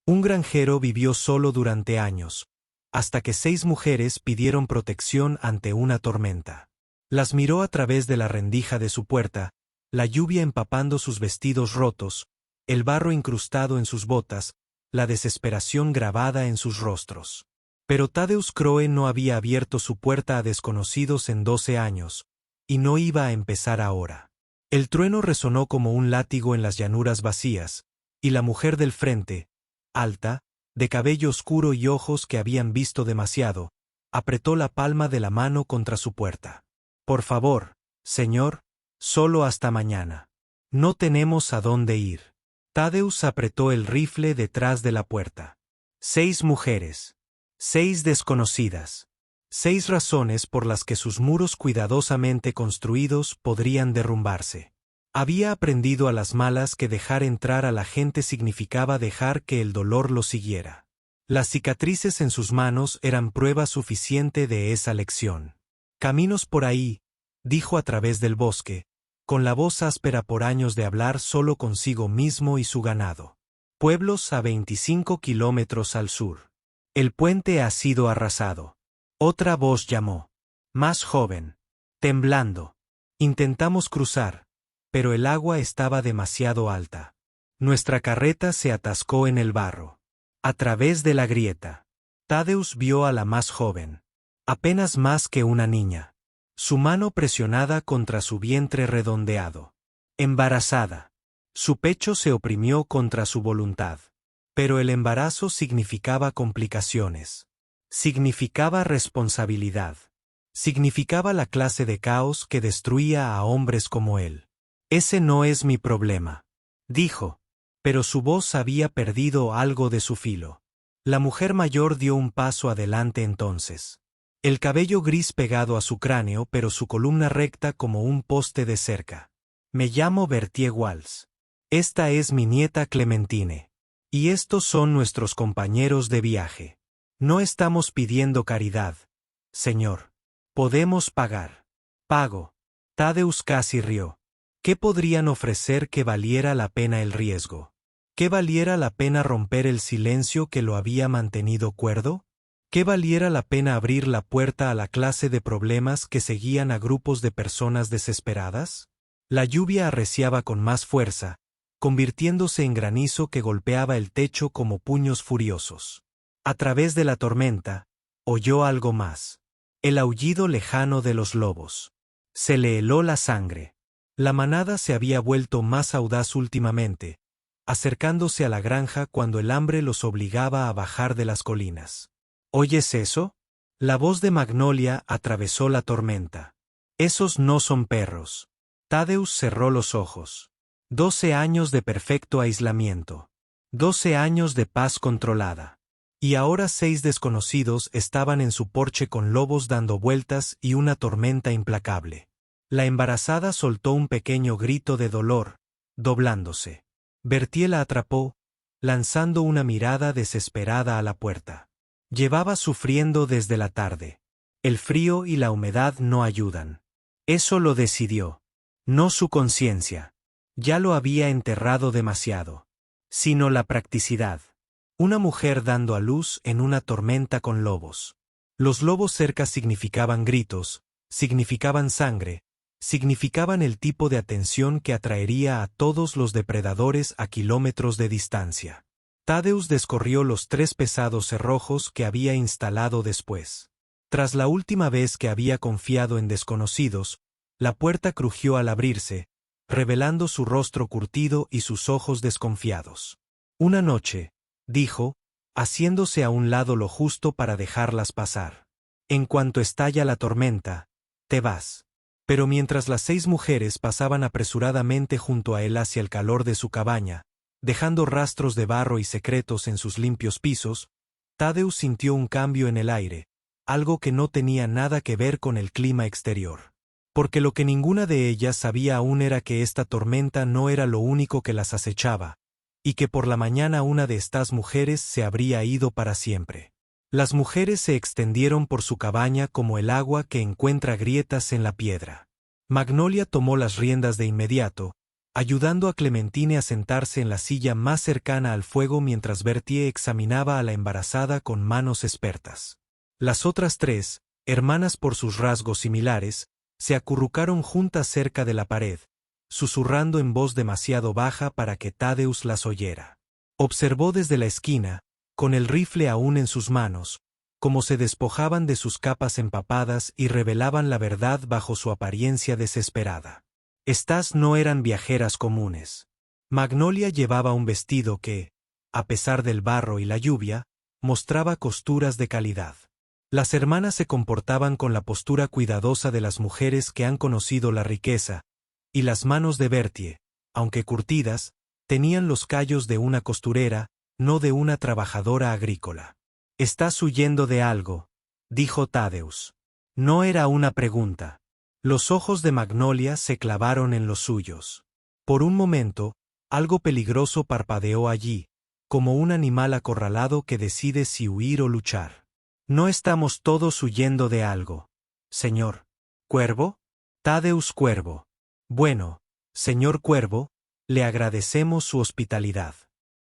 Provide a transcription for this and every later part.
Un granjero vivió solo durante años, hasta que 6 mujeres pidieron protección ante una tormenta. Las miró a través de la rendija de su puerta, la lluvia empapando sus vestidos rotos, el barro incrustado en sus botas, la desesperación grabada en sus rostros. Pero Tadeusz Kroe no había abierto su puerta a desconocidos en 12 años, y no iba a empezar ahora. El trueno resonó como un látigo en las llanuras vacías, y la mujer del frente, alta, de cabello oscuro y ojos que habían visto demasiado, apretó la palma de la mano contra su puerta. Por favor, señor, solo hasta mañana. No tenemos a dónde ir. Tadeusz apretó el rifle detrás de la puerta. 6 mujeres. 6 desconocidas. 6 razones por las que sus muros cuidadosamente construidos podrían derrumbarse. Había aprendido a las malas que dejar entrar a la gente significaba dejar que el dolor lo siguiera. Las cicatrices en sus manos eran prueba suficiente de esa lección. Caminos por ahí, dijo a través del bosque, con la voz áspera por años de hablar solo consigo mismo y su ganado. Pueblos a 25 kilómetros al sur. El puente ha sido arrasado. Otra voz llamó. Más joven. Temblando. Intentamos cruzar, pero el agua estaba demasiado alta. Nuestra carreta se atascó en el barro. A través de la grieta. Tadeusz vio a la más joven. Apenas más que una niña. Su mano presionada contra su vientre redondeado. Embarazada. Su pecho se oprimió contra su voluntad. Pero el embarazo significaba complicaciones. Significaba responsabilidad. Significaba la clase de caos que destruía a hombres como él. Ese no es mi problema, dijo, pero su voz había perdido algo de su filo. La mujer mayor dio un paso adelante entonces. El cabello gris pegado a su cráneo pero su columna recta como un poste de cerca. Me llamo Bertie Walsh. Esta es mi nieta Clementine. Y estos son nuestros compañeros de viaje. No estamos pidiendo caridad, señor. Podemos pagar. Pago. Tadeusz casi rió. ¿Qué podrían ofrecer que valiera la pena el riesgo? ¿Qué valiera la pena romper el silencio que lo había mantenido cuerdo? ¿Qué valiera la pena abrir la puerta a la clase de problemas que seguían a grupos de personas desesperadas? La lluvia arreciaba con más fuerza, convirtiéndose en granizo que golpeaba el techo como puños furiosos. A través de la tormenta, oyó algo más. El aullido lejano de los lobos. Se le heló la sangre. La manada se había vuelto más audaz últimamente, acercándose a la granja cuando el hambre los obligaba a bajar de las colinas. ¿Oyes eso? La voz de Magnolia atravesó la tormenta. Esos no son perros. Tadeusz cerró los ojos. 12 años de perfecto aislamiento. 12 años de paz controlada. Y ahora 6 desconocidos estaban en su porche con lobos dando vueltas y una tormenta implacable. La embarazada soltó un pequeño grito de dolor, doblándose. Bertie la atrapó, lanzando una mirada desesperada a la puerta. Llevaba sufriendo desde la tarde. El frío y la humedad no ayudan. Eso lo decidió. No su conciencia. Ya lo había enterrado demasiado. Sino la practicidad. Una mujer dando a luz en una tormenta con lobos. Los lobos cerca significaban gritos, significaban sangre, significaban el tipo de atención que atraería a todos los depredadores a kilómetros de distancia. Tadeusz descorrió los 3 pesados cerrojos que había instalado después. Tras la última vez que había confiado en desconocidos, la puerta crujió al abrirse, revelando su rostro curtido y sus ojos desconfiados. Una noche, dijo, haciéndose a un lado lo justo para dejarlas pasar. En cuanto estalla la tormenta, te vas. Pero mientras las 6 mujeres pasaban apresuradamente junto a él hacia el calor de su cabaña, dejando rastros de barro y secretos en sus limpios pisos, Tadeusz sintió un cambio en el aire, algo que no tenía nada que ver con el clima exterior. Porque lo que ninguna de ellas sabía aún era que esta tormenta no era lo único que las acechaba, y que por la mañana una de estas mujeres se habría ido para siempre. Las mujeres se extendieron por su cabaña como el agua que encuentra grietas en la piedra. Magnolia tomó las riendas de inmediato, ayudando a Clementine a sentarse en la silla más cercana al fuego mientras Bertie examinaba a la embarazada con manos expertas. Las otras tres, hermanas por sus rasgos similares, se acurrucaron juntas cerca de la pared, susurrando en voz demasiado baja para que Thaddeus las oyera. Observó desde la esquina, con el rifle aún en sus manos, cómo se despojaban de sus capas empapadas y revelaban la verdad bajo su apariencia desesperada. Estas no eran viajeras comunes. Magnolia llevaba un vestido que, a pesar del barro y la lluvia, mostraba costuras de calidad. Las hermanas se comportaban con la postura cuidadosa de las mujeres que han conocido la riqueza, y las manos de Bertie, aunque curtidas, tenían los callos de una costurera, no de una trabajadora agrícola. «Estás huyendo de algo», dijo Thaddeus. No era una pregunta. Los ojos de Magnolia se clavaron en los suyos. Por un momento, algo peligroso parpadeó allí, como un animal acorralado que decide si huir o luchar. «No estamos todos huyendo de algo, señor. ¿Cuervo?» «Thaddeus Cuervo». «Bueno, señor Cuervo, le agradecemos su hospitalidad».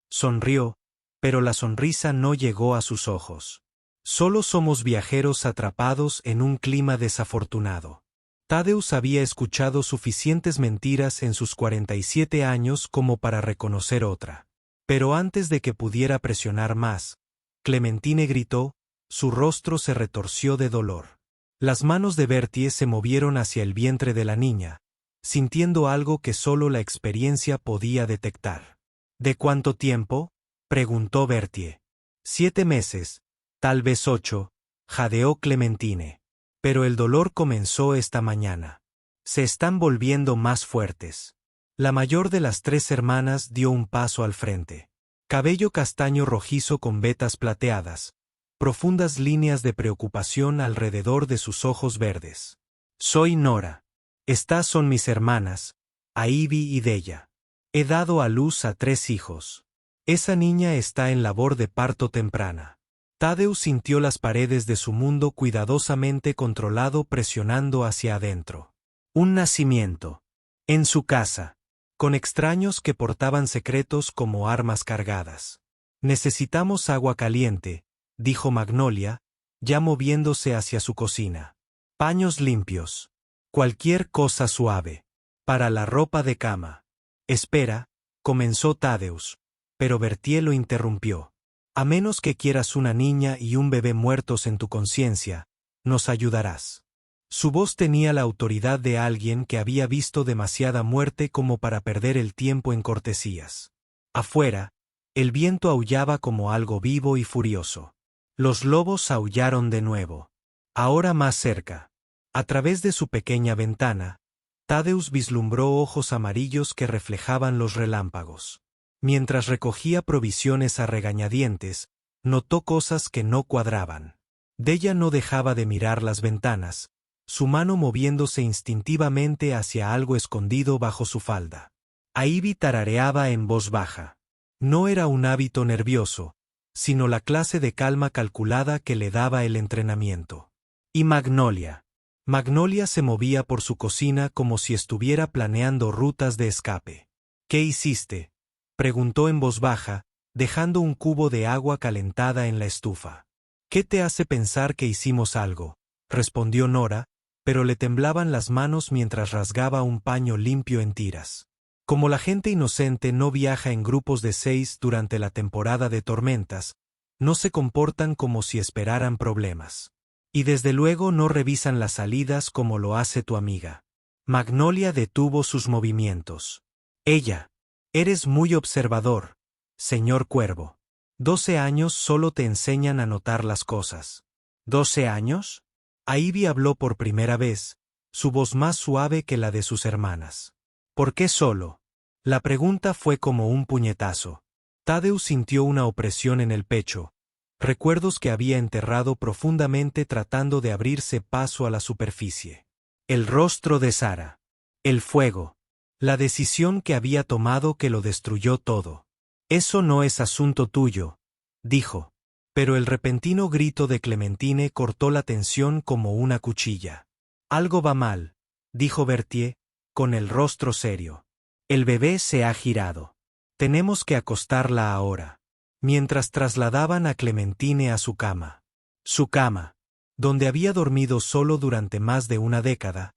Sonrió, pero la sonrisa no llegó a sus ojos. «Solo somos viajeros atrapados en un clima desafortunado». Thaddeus había escuchado suficientes mentiras en sus 47 años como para reconocer otra. Pero antes de que pudiera presionar más, Clementine gritó, su rostro se retorció de dolor. Las manos de Bertie se movieron hacia el vientre de la niña, sintiendo algo que solo la experiencia podía detectar. «¿De cuánto tiempo?», preguntó Bertie. 7 meses, tal vez 8, jadeó Clementine. Pero el dolor comenzó esta mañana. Se están volviendo más fuertes. La mayor de las 3 hermanas dio un paso al frente. Cabello castaño rojizo con vetas plateadas, profundas líneas de preocupación alrededor de sus ojos verdes. «Soy Nora. Estas son mis hermanas, Ivy y Della. He dado a luz a 3 hijos. Esa niña está en labor de parto temprana». Thaddeus sintió las paredes de su mundo cuidadosamente controlado presionando hacia adentro. Un nacimiento. En su casa. Con extraños que portaban secretos como armas cargadas. «Necesitamos agua caliente», dijo Magnolia, ya moviéndose hacia su cocina. «Paños limpios. Cualquier cosa suave. Para la ropa de cama». «Espera», comenzó Thaddeus, pero Bertie lo interrumpió. «A menos que quieras una niña y un bebé muertos en tu conciencia, nos ayudarás». Su voz tenía la autoridad de alguien que había visto demasiada muerte como para perder el tiempo en cortesías. Afuera, el viento aullaba como algo vivo y furioso. Los lobos aullaron de nuevo. Ahora más cerca. A través de su pequeña ventana, Thaddeus vislumbró ojos amarillos que reflejaban los relámpagos. Mientras recogía provisiones a regañadientes, notó cosas que no cuadraban. Della no dejaba de mirar las ventanas, su mano moviéndose instintivamente hacia algo escondido bajo su falda. Ivy tarareaba en voz baja. No era un hábito nervioso, sino la clase de calma calculada que le daba el entrenamiento. Y Magnolia. Magnolia se movía por su cocina como si estuviera planeando rutas de escape. «¿Qué hiciste?», preguntó en voz baja, dejando un cubo de agua calentada en la estufa. «¿Qué te hace pensar que hicimos algo?», respondió Nora, pero le temblaban las manos mientras rasgaba un paño limpio en tiras. Como la gente inocente no viaja en grupos de 6 durante la temporada de tormentas, no se comportan como si esperaran problemas. Y desde luego no revisan las salidas como lo hace tu amiga. Magnolia detuvo sus movimientos. «Ella. Eres muy observador, señor Cuervo. 12 años solo te enseñan a notar las cosas». «¿12 años?» Ivy habló por primera vez, su voz más suave que la de sus hermanas. «¿Por qué solo?». La pregunta fue como un puñetazo. Thaddeus sintió una opresión en el pecho, recuerdos que había enterrado profundamente tratando de abrirse paso a la superficie. El rostro de Sara. El fuego. La decisión que había tomado que lo destruyó todo. «Eso no es asunto tuyo», dijo. Pero el repentino grito de Clementine cortó la tensión como una cuchilla. «Algo va mal», dijo Bertie, con el rostro serio. El bebé se ha girado. Tenemos que acostarla ahora. Mientras trasladaban a Clementine a su cama. Su cama, donde había dormido solo durante más de una década,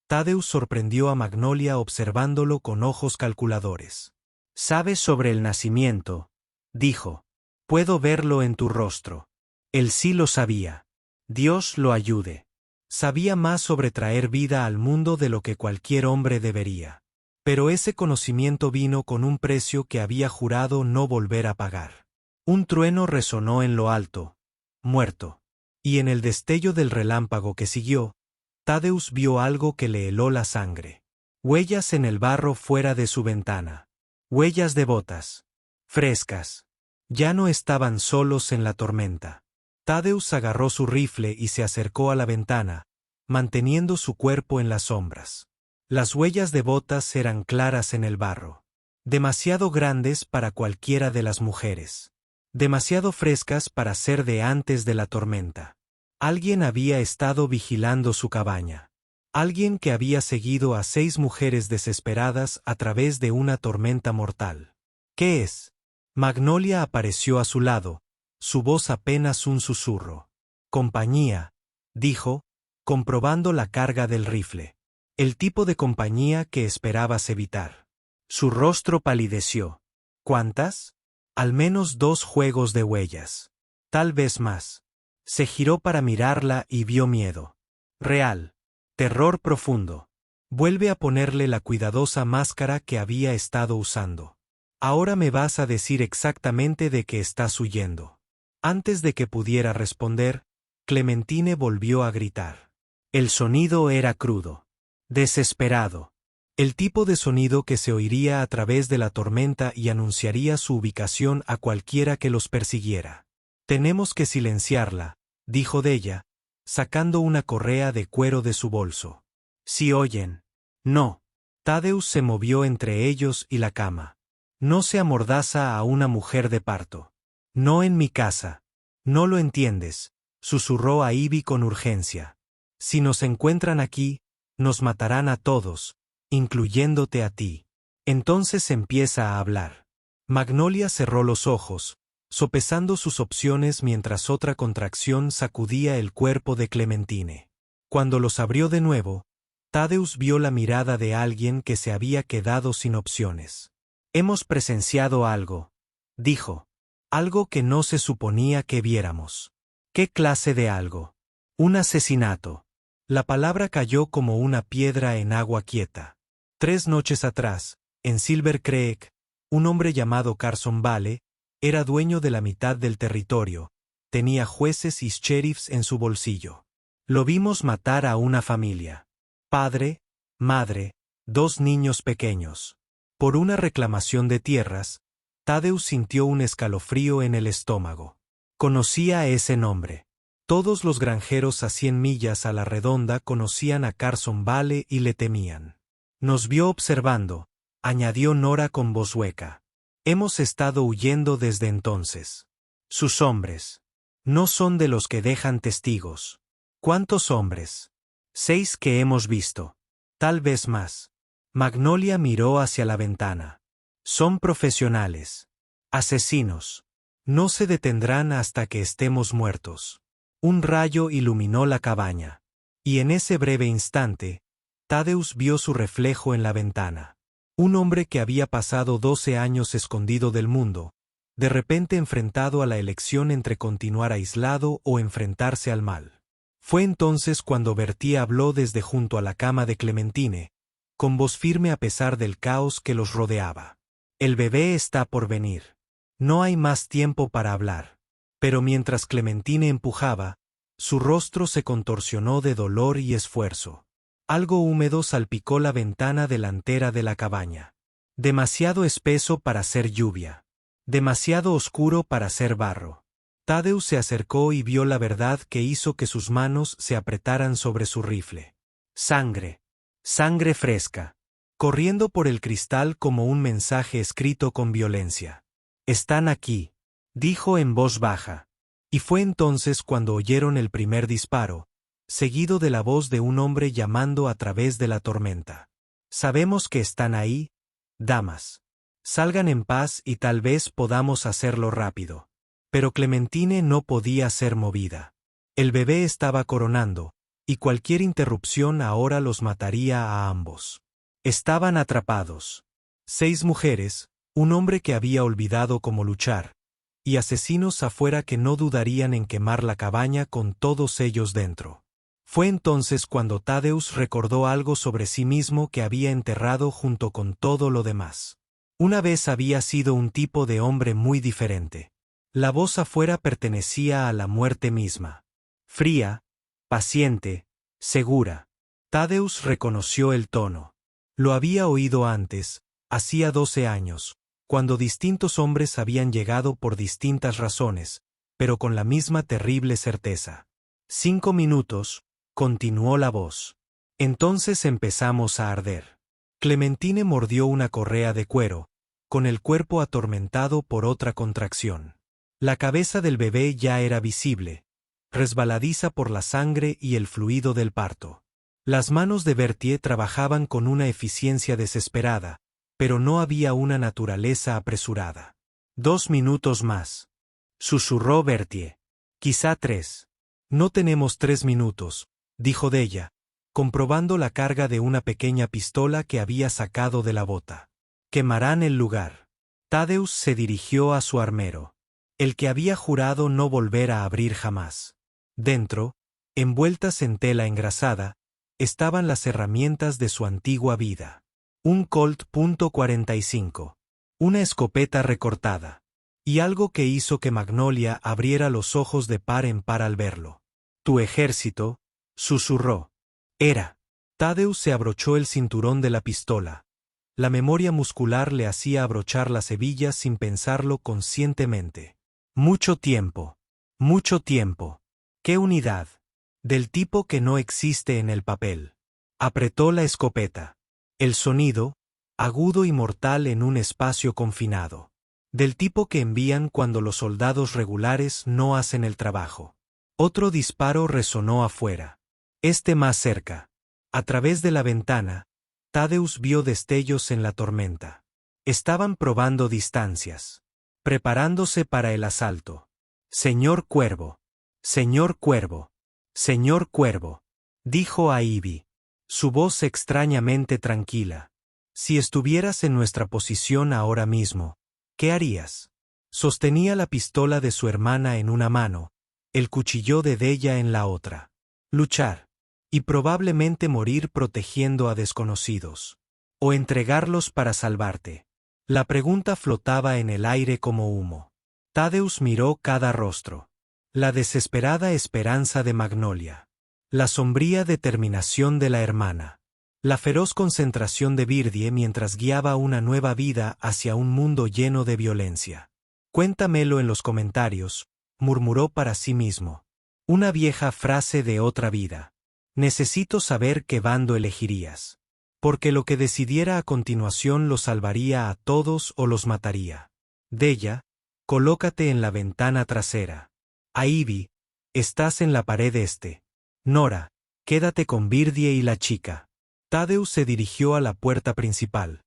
Thaddeus sorprendió a Magnolia observándolo con ojos calculadores. «Sabes sobre el nacimiento», dijo. «Puedo verlo en tu rostro». Él sí lo sabía. Dios lo ayude. Sabía más sobre traer vida al mundo de lo que cualquier hombre debería. Pero ese conocimiento vino con un precio que había jurado no volver a pagar. Un trueno resonó en lo alto. Muerto. Y en el destello del relámpago que siguió, Thaddeus vio algo que le heló la sangre. Huellas en el barro fuera de su ventana. Huellas de botas. Frescas. Ya no estaban solos en la tormenta. Thaddeus agarró su rifle y se acercó a la ventana, manteniendo su cuerpo en las sombras. Las huellas de botas eran claras en el barro. Demasiado grandes para cualquiera de las mujeres. Demasiado frescas para ser de antes de la tormenta. Alguien había estado vigilando su cabaña. Alguien que había seguido a 6 mujeres desesperadas a través de una tormenta mortal. ¿Qué es? Magnolia apareció a su lado, su voz apenas un susurro. Compañía, dijo, comprobando la carga del rifle. El tipo de compañía que esperabas evitar. Su rostro palideció. ¿Cuántas? Al menos 2 juegos de huellas. Tal vez más. Se giró para mirarla y vio miedo. Real. Terror profundo. Vuelve a ponerle la cuidadosa máscara que había estado usando. Ahora me vas a decir exactamente de qué estás huyendo. Antes de que pudiera responder, Clementine volvió a gritar. El sonido era crudo. Desesperado. El tipo de sonido que se oiría a través de la tormenta y anunciaría su ubicación a cualquiera que los persiguiera. Tenemos que silenciarla, dijo Della, sacando una correa de cuero de su bolso. Si oyen. No. Thaddeus se movió entre ellos y la cama. No se amordaza a una mujer de parto. No en mi casa. No lo entiendes, susurró a Ivy con urgencia. Si nos encuentran aquí, nos matarán a todos, incluyéndote a ti. Entonces empieza a hablar. Magnolia cerró los ojos, sopesando sus opciones mientras otra contracción sacudía el cuerpo de Clementine. Cuando los abrió de nuevo, Thaddeus vio la mirada de alguien que se había quedado sin opciones. Hemos presenciado algo, dijo. Algo que no se suponía que viéramos. ¿Qué clase de algo? Un asesinato. La palabra cayó como una piedra en agua quieta. 3 noches atrás, en Silver Creek, un hombre llamado Carson Vale, era dueño de la mitad del territorio, tenía jueces y sheriffs en su bolsillo. Lo vimos matar a una familia. Padre, madre, 2 niños pequeños. Por una reclamación de tierras, Thaddeus sintió un escalofrío en el estómago. Conocía ese nombre. Todos los granjeros a 100 millas a la redonda conocían a Carson Vale y le temían. Nos vio observando, añadió Nora con voz hueca. Hemos estado huyendo desde entonces. Sus hombres. No son de los que dejan testigos. ¿Cuántos hombres? 6 que hemos visto. Tal vez más. Magnolia miró hacia la ventana. Son profesionales. Asesinos. No se detendrán hasta que estemos muertos. Un rayo iluminó la cabaña. Y en ese breve instante, Thaddeus vio su reflejo en la ventana. Un hombre que había pasado 12 años escondido del mundo, de repente enfrentado a la elección entre continuar aislado o enfrentarse al mal. Fue entonces cuando Bertie habló desde junto a la cama de Clementine, con voz firme a pesar del caos que los rodeaba. El bebé está por venir. No hay más tiempo para hablar. Pero mientras Clementine empujaba, su rostro se contorsionó de dolor y esfuerzo. Algo húmedo salpicó la ventana delantera de la cabaña. Demasiado espeso para ser lluvia. Demasiado oscuro para ser barro. Thaddeus se acercó y vio la verdad que hizo que sus manos se apretaran sobre su rifle. Sangre. Sangre fresca. Corriendo por el cristal como un mensaje escrito con violencia. Están aquí, dijo en voz baja. Y fue entonces cuando oyeron el primer disparo, seguido de la voz de un hombre llamando a través de la tormenta. Sabemos que están ahí, damas. Salgan en paz y tal vez podamos hacerlo rápido. Pero Clementine no podía ser movida. El bebé estaba coronando, y cualquier interrupción ahora los mataría a ambos. Estaban atrapados. 6 mujeres, un hombre que había olvidado cómo luchar, y asesinos afuera que no dudarían en quemar la cabaña con todos ellos dentro. Fue entonces cuando Thaddeus recordó algo sobre sí mismo que había enterrado junto con todo lo demás. Una vez había sido un tipo de hombre muy diferente. La voz afuera pertenecía a la muerte misma. Fría, paciente, segura. Thaddeus reconoció el tono. Lo había oído antes, hacía 12 años, cuando distintos hombres habían llegado por distintas razones, pero con la misma terrible certeza. 5 minutos, continuó la voz. Entonces empezamos a arder. Clementine mordió una correa de cuero, con el cuerpo atormentado por otra contracción. La cabeza del bebé ya era visible, resbaladiza por la sangre y el fluido del parto. Las manos de Berthier trabajaban con una eficiencia desesperada, pero no había una naturaleza apresurada. 2 minutos más. Susurró Berthier. Quizá 3. No tenemos 3 minutos, dijo Della, comprobando la carga de una pequeña pistola que había sacado de la bota. Quemarán el lugar. Thaddeus se dirigió a su armero. El que había jurado no volver a abrir jamás. Dentro, envueltas en tela engrasada, estaban las herramientas de su antigua vida. Un Colt .45. Una escopeta recortada. Y algo que hizo que Magnolia abriera los ojos de par en par al verlo. Tu ejército, susurró. Era. Thaddeus se abrochó el cinturón de la pistola. La memoria muscular le hacía abrochar las hebillas sin pensarlo conscientemente. Mucho tiempo. Mucho tiempo. ¡Qué unidad! Del tipo que no existe en el papel. Apretó la escopeta. El sonido, agudo y mortal en un espacio confinado. Del tipo que envían cuando los soldados regulares no hacen el trabajo. Otro disparo resonó afuera. Este más cerca. A través de la ventana, Thaddeus vio destellos en la tormenta. Estaban probando distancias. Preparándose para el asalto. Señor Cuervo. Señor Cuervo. Señor Cuervo. Dijo a Ivy. Su voz extrañamente tranquila. Si estuvieras en nuestra posición ahora mismo, ¿qué harías? Sostenía la pistola de su hermana en una mano, el cuchillo de Della en la otra. Luchar. Y probablemente morir protegiendo a desconocidos. O entregarlos para salvarte. La pregunta flotaba en el aire como humo. Thaddeus miró cada rostro. La desesperada esperanza de Magnolia. La sombría determinación de la hermana. La feroz concentración de Birdie mientras guiaba una nueva vida hacia un mundo lleno de violencia. Cuéntamelo en los comentarios, murmuró para sí mismo. Una vieja frase de otra vida. Necesito saber qué bando elegirías. Porque lo que decidiera a continuación los salvaría a todos o los mataría. Della, colócate en la ventana trasera. A Ivy, estás en la pared este. Nora, quédate con Birdie y la chica. Thaddeus se dirigió a la puerta principal.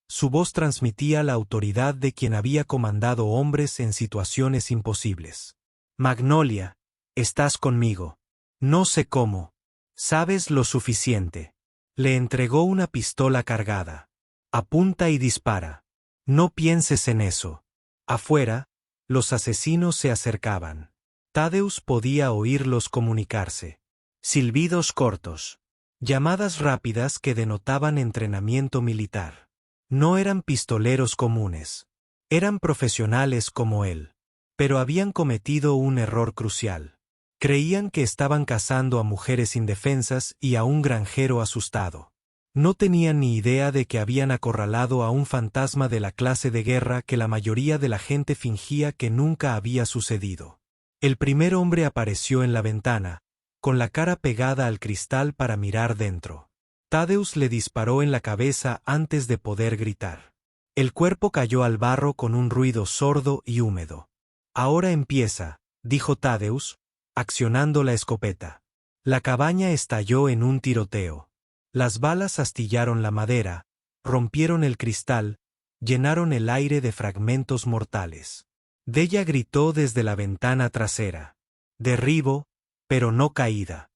Su voz transmitía la autoridad de quien había comandado hombres en situaciones imposibles. Magnolia, estás conmigo. No sé cómo. Sabes lo suficiente. Le entregó una pistola cargada. Apunta y dispara. No pienses en eso. Afuera, los asesinos se acercaban. Thaddeus podía oírlos comunicarse. Silbidos cortos. Llamadas rápidas que denotaban entrenamiento militar. No eran pistoleros comunes. Eran profesionales como él. Pero habían cometido un error crucial. Creían que estaban cazando a mujeres indefensas y a un granjero asustado. No tenían ni idea de que habían acorralado a un fantasma de la clase de guerra que la mayoría de la gente fingía que nunca había sucedido. El primer hombre apareció en la ventana, con la cara pegada al cristal para mirar dentro. Thaddeus le disparó en la cabeza antes de poder gritar. El cuerpo cayó al barro con un ruido sordo y húmedo. Ahora empieza, dijo Thaddeus, accionando la escopeta. La cabaña estalló en un tiroteo. Las balas astillaron la madera, rompieron el cristal, llenaron el aire de fragmentos mortales. Della gritó desde la ventana trasera. Derribo, pero no caída.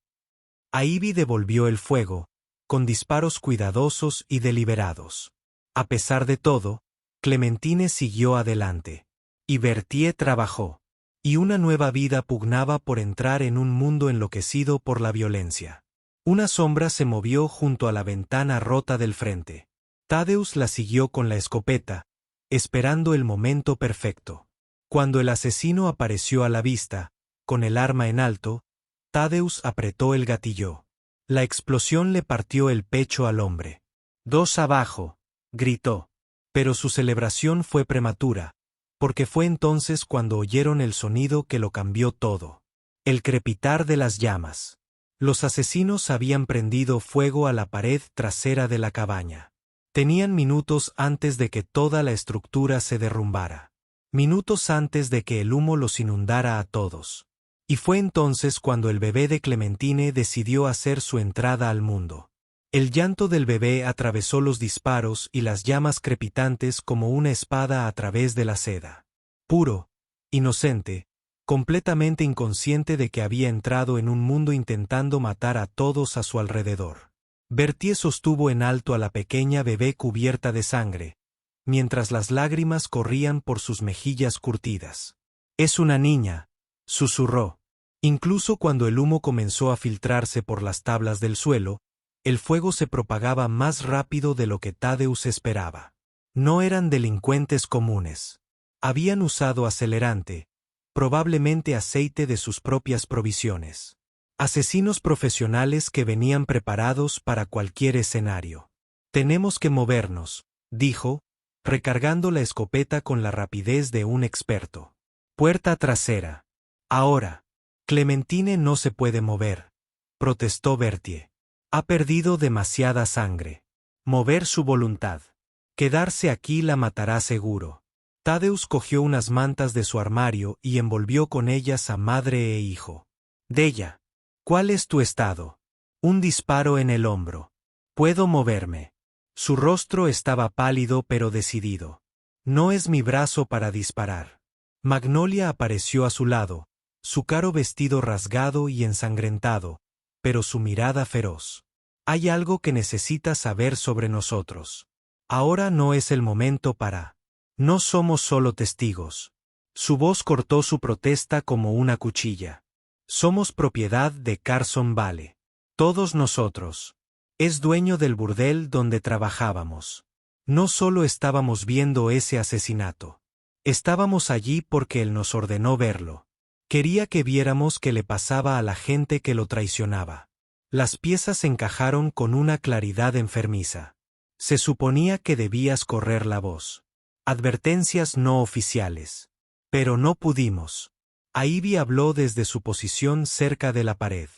Ivy devolvió el fuego, con disparos cuidadosos y deliberados. A pesar de todo, Clementine siguió adelante. Y Berthier trabajó. Y una nueva vida pugnaba por entrar en un mundo enloquecido por la violencia. Una sombra se movió junto a la ventana rota del frente. Thaddeus la siguió con la escopeta, esperando el momento perfecto. Cuando el asesino apareció a la vista, con el arma en alto, Thaddeus apretó el gatillo. La explosión le partió el pecho al hombre. «Dos abajo», gritó. Pero su celebración fue prematura, porque fue entonces cuando oyeron el sonido que lo cambió todo. El crepitar de las llamas. Los asesinos habían prendido fuego a la pared trasera de la cabaña. Tenían minutos antes de que toda la estructura se derrumbara. Minutos antes de que el humo los inundara a todos. Y fue entonces cuando el bebé de Clementine decidió hacer su entrada al mundo. El llanto del bebé atravesó los disparos y las llamas crepitantes como una espada a través de la seda. Puro, inocente, completamente inconsciente de que había entrado en un mundo intentando matar a todos a su alrededor. Berthier sostuvo en alto a la pequeña bebé cubierta de sangre, mientras las lágrimas corrían por sus mejillas curtidas. «Es una niña», susurró. Incluso cuando el humo comenzó a filtrarse por las tablas del suelo, el fuego se propagaba más rápido de lo que Thaddeus esperaba. No eran delincuentes comunes. Habían usado acelerante, probablemente aceite de sus propias provisiones. Asesinos profesionales que venían preparados para cualquier escenario. «Tenemos que movernos», dijo, recargando la escopeta con la rapidez de un experto. «Puerta trasera. Ahora». «Clementine no se puede mover», protestó Berthier. «Ha perdido demasiada sangre. Mover su voluntad. Quedarse aquí la matará seguro». Thaddeus cogió unas mantas de su armario y envolvió con ellas a madre e hijo. «Della, ¿cuál es tu estado?» «Un disparo en el hombro. Puedo moverme». Su rostro estaba pálido pero decidido. «No es mi brazo para disparar». Magnolia apareció a su lado, su caro vestido rasgado y ensangrentado, pero su mirada feroz. «Hay algo que necesitas saber sobre nosotros. Ahora no es el momento para... No somos solo testigos». Su voz cortó su protesta como una cuchilla. «Somos propiedad de Carson Vale. Todos nosotros. Es dueño del burdel donde trabajábamos. No solo estábamos viendo ese asesinato. Estábamos allí porque él nos ordenó verlo. Quería que viéramos qué le pasaba a la gente que lo traicionaba». Las piezas encajaron con una claridad enfermiza. Se suponía que debías correr la voz. Advertencias no oficiales. Pero no pudimos. Ivy habló desde su posición cerca de la pared.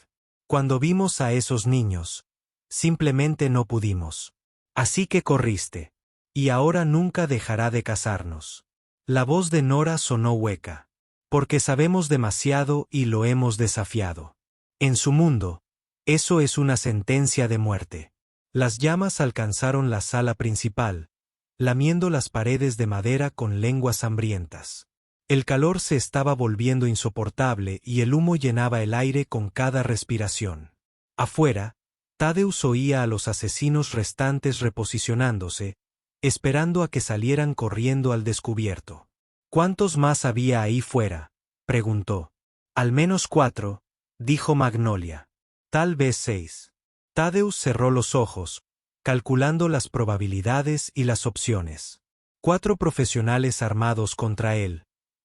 «Cuando vimos a esos niños, simplemente no pudimos. Así que corriste. Y ahora nunca dejará de cazarnos». La voz de Nora sonó hueca. «Porque sabemos demasiado y lo hemos desafiado. En su mundo, eso es una sentencia de muerte». Las llamas alcanzaron la sala principal, lamiendo las paredes de madera con lenguas hambrientas. El calor se estaba volviendo insoportable y el humo llenaba el aire con cada respiración. Afuera, Thaddeus oía a los asesinos restantes reposicionándose, esperando a que salieran corriendo al descubierto. «¿Cuántos más había ahí fuera?», preguntó. «Al menos 4», dijo Magnolia. «Tal vez 6». Thaddeus cerró los ojos, calculando las probabilidades y las opciones. 4 profesionales armados contra él,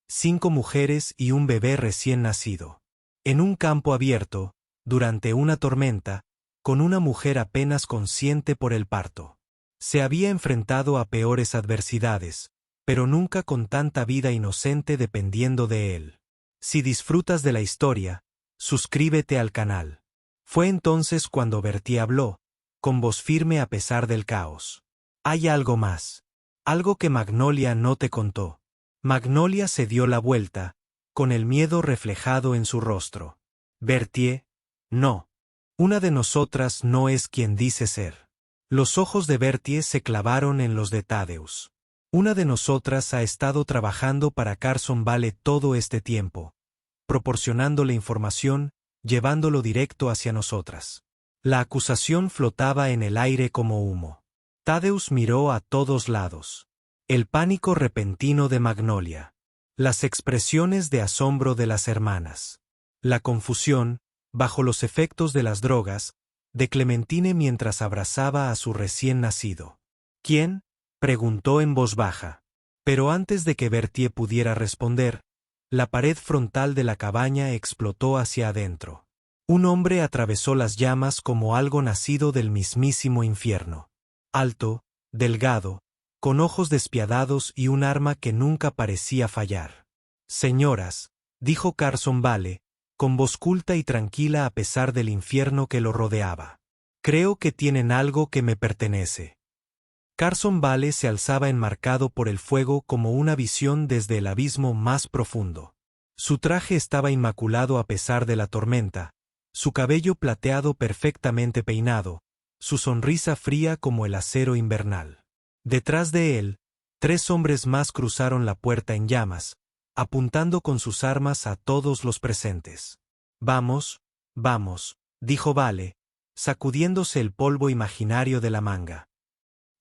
5 mujeres y un bebé recién nacido. En un campo abierto, durante una tormenta, con una mujer apenas consciente por el parto. Se había enfrentado a peores adversidades, pero nunca con tanta vida inocente dependiendo de él. Si disfrutas de la historia, suscríbete al canal. Fue entonces cuando Berthier habló, con voz firme a pesar del caos. «Hay algo más. Algo que Magnolia no te contó». Magnolia se dio la vuelta, con el miedo reflejado en su rostro. «Berthier, no. Una de nosotras no es quien dice ser». Los ojos de Berthier se clavaron en los de Thaddeus. Una de nosotras ha estado trabajando para Carson Vale todo este tiempo, proporcionándole información, llevándolo directo hacia nosotras. La acusación flotaba en el aire como humo. Thaddeus miró a todos lados. El pánico repentino de Magnolia. Las expresiones de asombro de las hermanas. La confusión, bajo los efectos de las drogas, de Clementine mientras abrazaba a su recién nacido. ¿Quién?, preguntó en voz baja. Pero antes de que Berthier pudiera responder, la pared frontal de la cabaña explotó hacia adentro. Un hombre atravesó las llamas como algo nacido del mismísimo infierno. Alto, delgado, con ojos despiadados y un arma que nunca parecía fallar. Señoras, dijo Carson Vale, con voz culta y tranquila a pesar del infierno que lo rodeaba. Creo que tienen algo que me pertenece. Carson Vale se alzaba enmarcado por el fuego como una visión desde el abismo más profundo. Su traje estaba inmaculado a pesar de la tormenta, su cabello plateado perfectamente peinado, su sonrisa fría como el acero invernal. Detrás de él, 3 hombres más cruzaron la puerta en llamas, apuntando con sus armas a todos los presentes. Vamos, vamos, dijo Vale, sacudiéndose el polvo imaginario de la manga.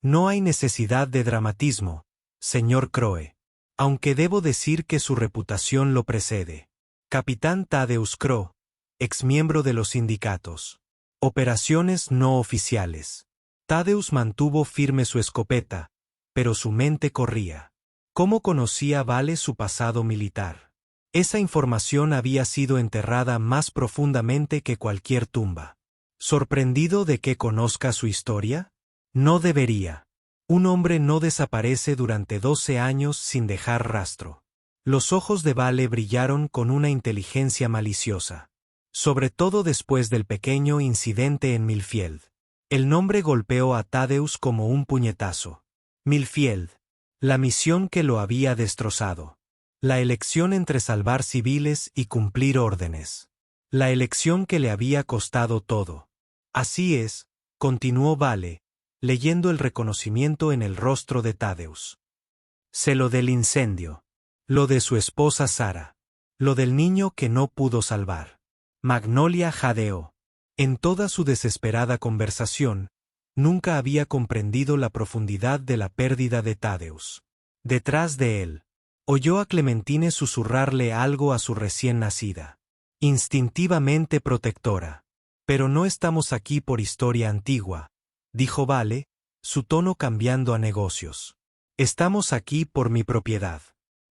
No hay necesidad de dramatismo, señor Crowe. Aunque debo decir que su reputación lo precede. Capitán Thaddeus Crowe, exmiembro de los sindicatos. Operaciones no oficiales. Thaddeus mantuvo firme su escopeta, pero su mente corría. ¿Cómo conocía Vale su pasado militar? Esa información había sido enterrada más profundamente que cualquier tumba. ¿Sorprendido de que conozca su historia? No debería. Un hombre no desaparece durante 12 años sin dejar rastro. Los ojos de Vale brillaron con una inteligencia maliciosa. Sobre todo después del pequeño incidente en Millfield. El nombre golpeó a Thaddeus como un puñetazo. Millfield. La misión que lo había destrozado. La elección entre salvar civiles y cumplir órdenes. La elección que le había costado todo. Así es, continuó Vale, leyendo el reconocimiento en el rostro de Thaddeus. Sé lo del incendio. Lo de su esposa Sara. Lo del niño que no pudo salvar. Magnolia jadeó. En toda su desesperada conversación, nunca había comprendido la profundidad de la pérdida de Thaddeus. Detrás de él, oyó a Clementine susurrarle algo a su recién nacida. Instintivamente protectora. Pero no estamos aquí por historia antigua, dijo Vale, su tono cambiando a negocios. Estamos aquí por mi propiedad.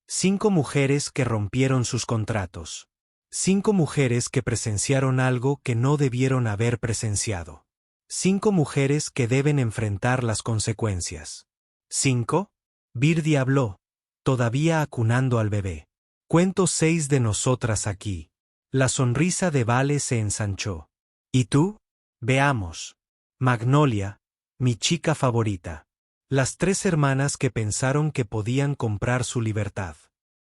5 mujeres que rompieron sus contratos. 5 mujeres que presenciaron algo que no debieron haber presenciado. 5 mujeres que deben enfrentar las consecuencias. ¿5? Birdie habló, todavía acunando al bebé. Cuento 6 de nosotras aquí. La sonrisa de Vale se ensanchó. ¿Y tú? Veamos. Magnolia, mi chica favorita. Las 3 hermanas que pensaron que podían comprar su libertad.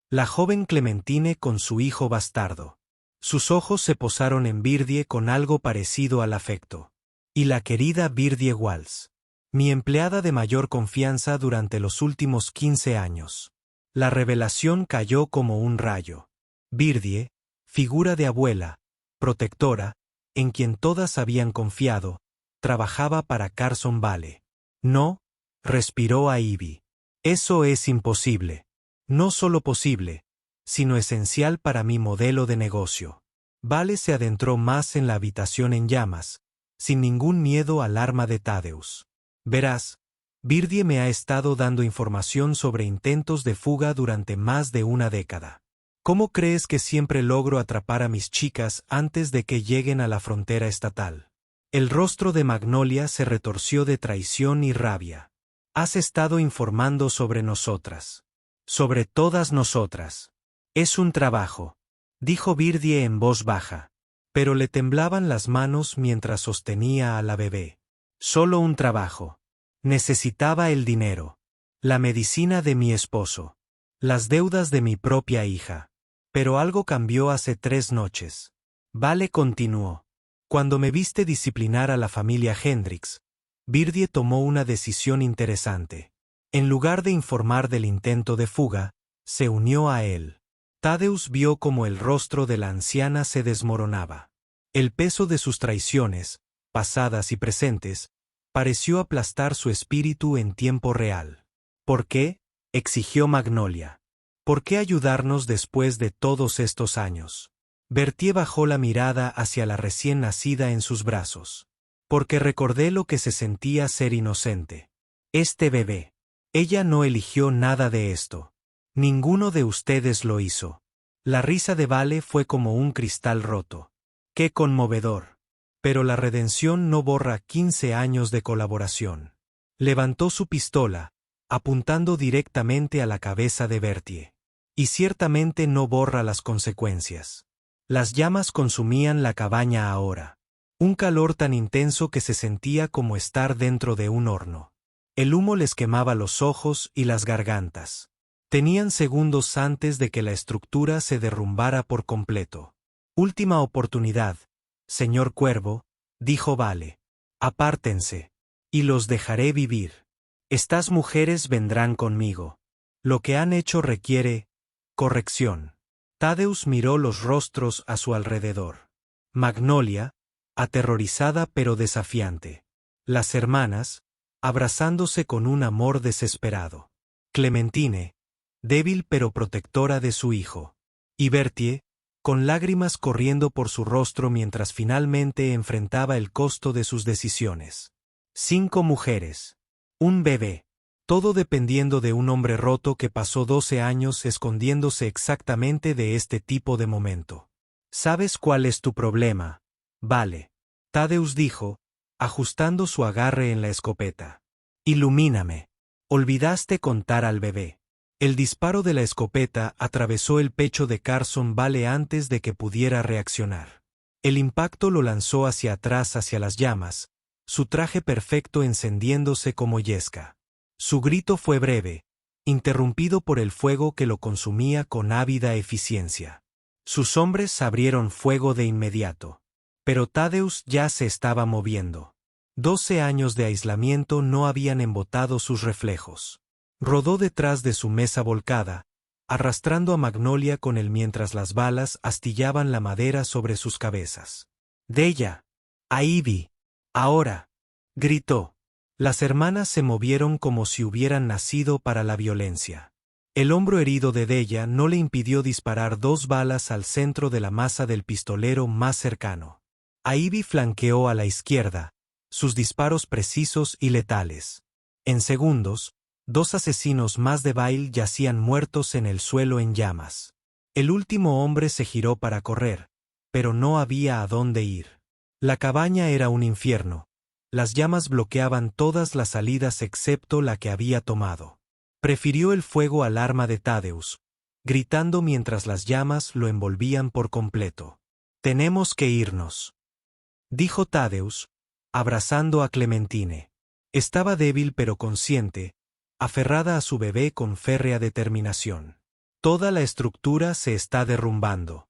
La joven Clementine con su hijo bastardo. Sus ojos se posaron en Birdie con algo parecido al afecto. Y la querida Birdie Walsh. Mi empleada de mayor confianza durante los últimos 15 años. La revelación cayó como un rayo. Birdie, figura de abuela, protectora, en quien todas habían confiado, trabajaba para Carson Vale. No, respiró a Ivy. Eso es imposible. No solo posible, sino esencial para mi modelo de negocio. Vale se adentró más en la habitación en llamas, sin ningún miedo al arma de Thaddeus. Verás, Birdie me ha estado dando información sobre intentos de fuga durante más de una década. ¿Cómo crees que siempre logro atrapar a mis chicas antes de que lleguen a la frontera estatal? El rostro de Magnolia se retorció de traición y rabia. Has estado informando sobre nosotras. Sobre todas nosotras. Es un trabajo, dijo Birdie en voz baja, pero le temblaban las manos mientras sostenía a la bebé. Solo un trabajo. Necesitaba el dinero, la medicina de mi esposo, las deudas de mi propia hija. Pero algo cambió hace 3 noches. Vale continuó. Cuando me viste disciplinar a la familia Hendricks, Birdie tomó una decisión interesante. En lugar de informar del intento de fuga, se unió a él. Thaddeus vio cómo el rostro de la anciana se desmoronaba. El peso de sus traiciones, pasadas y presentes, pareció aplastar su espíritu en tiempo real. ¿Por qué?, exigió Magnolia. ¿Por qué ayudarnos después de todos estos años? Bertie bajó la mirada hacia la recién nacida en sus brazos. Porque recordé lo que se sentía ser inocente. Este bebé. Ella no eligió nada de esto. Ninguno de ustedes lo hizo. La risa de Vale fue como un cristal roto. ¡Qué conmovedor! Pero la redención no borra 15 años de colaboración. Levantó su pistola, apuntando directamente a la cabeza de Bertie. Y ciertamente no borra las consecuencias. Las llamas consumían la cabaña ahora. Un calor tan intenso que se sentía como estar dentro de un horno. El humo les quemaba los ojos y las gargantas. Tenían segundos antes de que la estructura se derrumbara por completo. Última oportunidad, señor Cuervo, dijo Vale. Apártense. Y los dejaré vivir. Estas mujeres vendrán conmigo. Lo que han hecho requiere corrección. Thaddeus miró los rostros a su alrededor. Magnolia, aterrorizada pero desafiante. Las hermanas, abrazándose con un amor desesperado. Clementine, débil pero protectora de su hijo. Y Bertie, con lágrimas corriendo por su rostro mientras finalmente enfrentaba el costo de sus decisiones. 5 mujeres. Un bebé. Todo dependiendo de un hombre roto que pasó 12 años escondiéndose exactamente de este tipo de momento. ¿Sabes cuál es tu problema? Vale. Thaddeus dijo, ajustando su agarre en la escopeta. Ilumíname. Olvidaste contar al bebé. El disparo de la escopeta atravesó el pecho de Carson Vale antes de que pudiera reaccionar. El impacto lo lanzó hacia atrás hacia las llamas, su traje perfecto encendiéndose como yesca. Su grito fue breve, interrumpido por el fuego que lo consumía con ávida eficiencia. Sus hombres abrieron fuego de inmediato. Pero Thaddeus ya se estaba moviendo. 12 años de aislamiento no habían embotado sus reflejos. Rodó detrás de su mesa volcada, arrastrando a Magnolia con él mientras las balas astillaban la madera sobre sus cabezas. «Della. A Ivy. Ahora», gritó. Las hermanas se movieron como si hubieran nacido para la violencia. El hombro herido de Della no le impidió disparar 2 balas al centro de la masa del pistolero más cercano. A Ivy flanqueó a la izquierda, sus disparos precisos y letales. En segundos, 2 asesinos más de Vale yacían muertos en el suelo en llamas. El último hombre se giró para correr, pero no había a dónde ir. La cabaña era un infierno. Las llamas bloqueaban todas las salidas excepto la que había tomado. Prefirió el fuego al arma de Thaddeus, gritando mientras las llamas lo envolvían por completo. «Tenemos que irnos», dijo Thaddeus, abrazando a Clementine. Estaba débil pero consciente, aferrada a su bebé con férrea determinación. Toda la estructura se está derrumbando.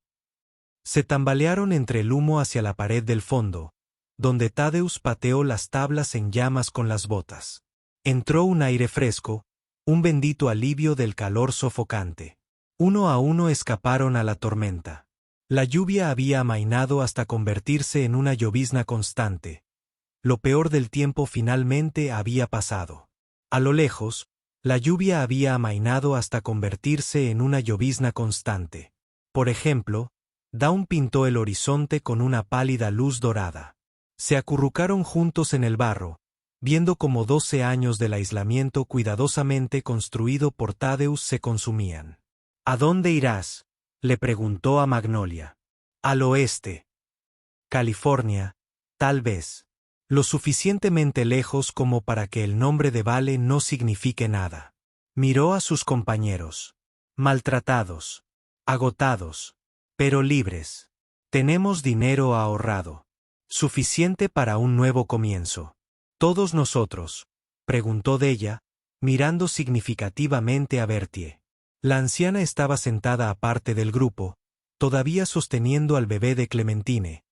Se tambalearon entre el humo hacia la pared del fondo, donde Thaddeus pateó las tablas en llamas con las botas. Entró un aire fresco, un bendito alivio del calor sofocante. Uno a uno escaparon a la tormenta. La lluvia había amainado hasta convertirse en una llovizna constante. Lo peor del tiempo finalmente había pasado. A lo lejos, la lluvia había amainado hasta convertirse en una llovizna constante. Por ejemplo, Dawn pintó el horizonte con una pálida luz dorada. Se acurrucaron juntos en el barro, viendo cómo 12 años del aislamiento cuidadosamente construido por Thaddeus se consumían. «¿A dónde irás?», le preguntó a Magnolia. «Al oeste. California, tal vez. Lo suficientemente lejos como para que el nombre de Vale no signifique nada». Miró a sus compañeros. «Maltratados. Agotados. Pero libres. Tenemos dinero ahorrado. Suficiente para un nuevo comienzo». «¿Todos nosotros?», preguntó Della, mirando significativamente a Bertie. La anciana estaba sentada aparte del grupo, todavía sosteniendo al bebé de Clementine.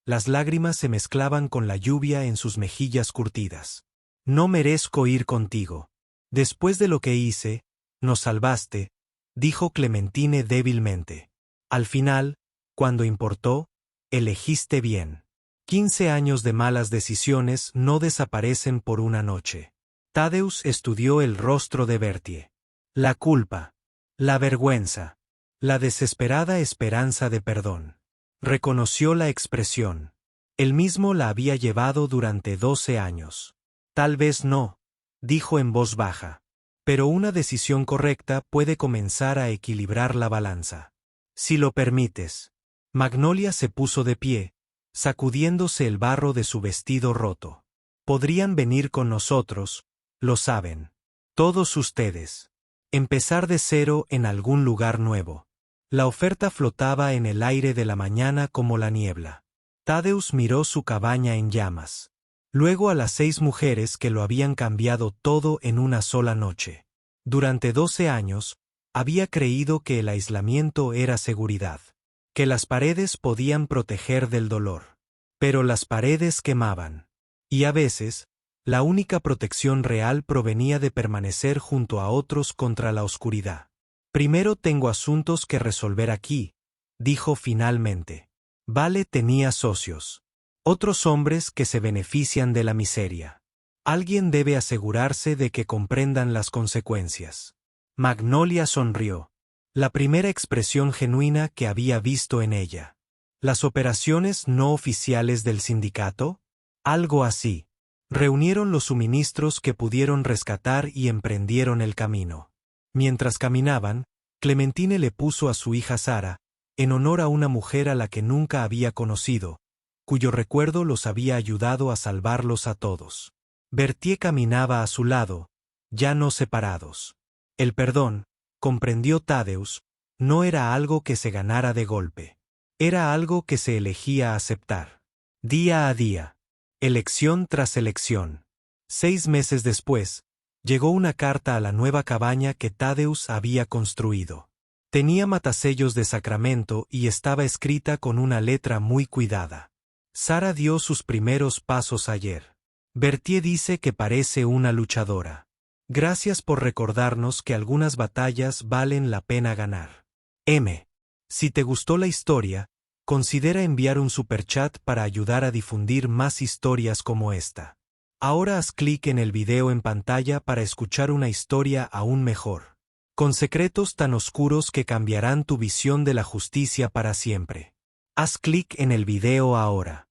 Las lágrimas se mezclaban con la lluvia en sus mejillas curtidas. «No merezco ir contigo». Después de lo que hice, nos salvaste, dijo Clementine débilmente. Al final, cuando importó, elegiste bien. 15 años de malas decisiones no desaparecen por una noche. Tadeusz estudió el rostro de Bertie. La culpa, la vergüenza, la desesperada esperanza de perdón. Reconoció la expresión. Él mismo la había llevado durante 12 años. Tal vez no, dijo en voz baja. Pero una decisión correcta puede comenzar a equilibrar la balanza. Si lo permites. Magnolia se puso de pie, sacudiéndose el barro de su vestido roto. Podrían venir con nosotros, lo saben. Todos ustedes. Empezar de cero en algún lugar nuevo. La oferta flotaba en el aire de la mañana como la niebla. Tadeusz miró su cabaña en llamas. Luego a las 6 mujeres que lo habían cambiado todo en una sola noche. Durante 12 años, había creído que el aislamiento era seguridad. Que las paredes podían proteger del dolor. Pero las paredes quemaban. Y a veces, la única protección real provenía de permanecer junto a otros contra la oscuridad. Primero tengo asuntos que resolver aquí, dijo finalmente. Vale tenía socios. Otros hombres que se benefician de la miseria. Alguien debe asegurarse de que comprendan las consecuencias. Magnolia sonrió. La primera expresión genuina que había visto en ella. ¿Las operaciones no oficiales del sindicato? Algo así. Reunieron los suministros que pudieron rescatar y emprendieron el camino. Mientras caminaban, Clementine le puso a su hija Sara, en honor a una mujer a la que nunca había conocido, cuyo recuerdo los había ayudado a salvarlos a todos. Bertie caminaba a su lado, ya no separados. El perdón, comprendió Tadeusz, no era algo que se ganara de golpe. Era algo que se elegía aceptar. Día a día. Elección tras elección. 6 meses después, llegó una carta a la nueva cabaña que Tadeusz había construido. Tenía matasellos de sacramento y estaba escrita con una letra muy cuidada. Sara dio sus primeros pasos ayer. Bertie dice que parece una luchadora. Gracias por recordarnos que algunas batallas valen la pena ganar. M. Si te gustó la historia, considera enviar un superchat para ayudar a difundir más historias como esta. Ahora haz clic en el video en pantalla para escuchar una historia aún mejor. Con secretos tan oscuros que cambiarán tu visión de la justicia para siempre. Haz clic en el video ahora.